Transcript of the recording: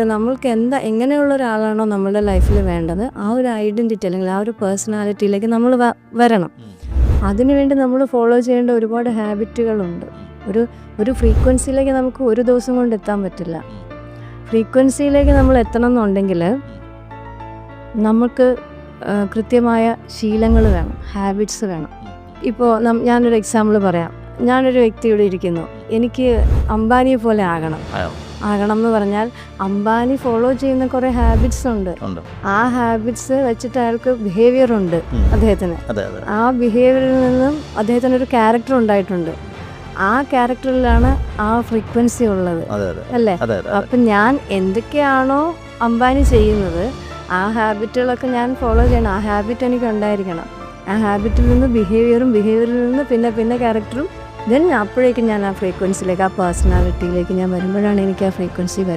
നമ്മൾക്ക് എങ്ങനെയുള്ള ഒരാളാണോ നമ്മളുടെ ലൈഫിൽ വേണ്ടത്, ആ ഒരു ഐഡൻറ്റിറ്റി അല്ലെങ്കിൽ ആ ഒരു പേഴ്സണാലിറ്റിയിലേക്ക് നമ്മൾ വരണം. അതിനുവേണ്ടി നമ്മൾ ഫോളോ ചെയ്യേണ്ട ഒരുപാട് ഹാബിറ്റുകളുണ്ട്. ഒരു ഫ്രീക്വൻസിയിലേക്ക് നമുക്ക് ഒരു ദിവസം കൊണ്ട് എത്താൻ പറ്റില്ല. ഫ്രീക്വൻസിയിലേക്ക് നമ്മൾ എത്തണം എന്നുണ്ടെങ്കിൽ നമുക്ക് കൃത്യമായ ശീലങ്ങൾ വേണം, ഹാബിറ്റ്സ് വേണം. ഇപ്പോൾ ഞാനൊരു എക്സാമ്പിൾ പറയാം. ഞാനൊരു വ്യക്തിയോട് ഇരിക്കുന്നു, എനിക്ക് അംബാനിയെ പോലെ ആകണം എന്ന് പറഞ്ഞാൽ അംബാനി ഫോളോ ചെയ്യുന്ന കുറേ ഹാബിറ്റ്സ് ഉണ്ട്. ആ ഹാബിറ്റ്സ് വെച്ചിട്ട് അയാൾക്ക് ബിഹേവിയർ ഉണ്ട് അദ്ദേഹത്തിന്. ആ ബിഹേവിയറിൽ നിന്നും അദ്ദേഹത്തിന് ഒരു ക്യാരക്ടർ ഉണ്ടായിട്ടുണ്ട്. ആ ക്യാരക്ടറിലാണ് ആ ഫ്രീക്വൻസി ഉള്ളത്, അല്ലേ? അപ്പം ഞാൻ എന്തൊക്കെയാണോ അംബാനി ചെയ്യുന്നത്, ആ ഹാബിറ്റുകളൊക്കെ ഞാൻ ഫോളോ ചെയ്യണം. ആ ഹാബിറ്റ് എനിക്ക് ഉണ്ടായിരിക്കണം. ആ ഹാബിറ്റിൽ നിന്ന് ബിഹേവിയറിൽ നിന്ന് പിന്നെ ക്യാരക്ടറും, ദെൻ അപ്പോഴേക്കും ഞാൻ ആ ഫ്രീക്വൻസിയിലേക്ക്, ആ പേഴ്സണാലിറ്റിയിലേക്ക് ഞാൻ വരുമ്പോഴാണ് എനിക്ക് ആ ഫ്രീക്വൻസി വരുന്നത്.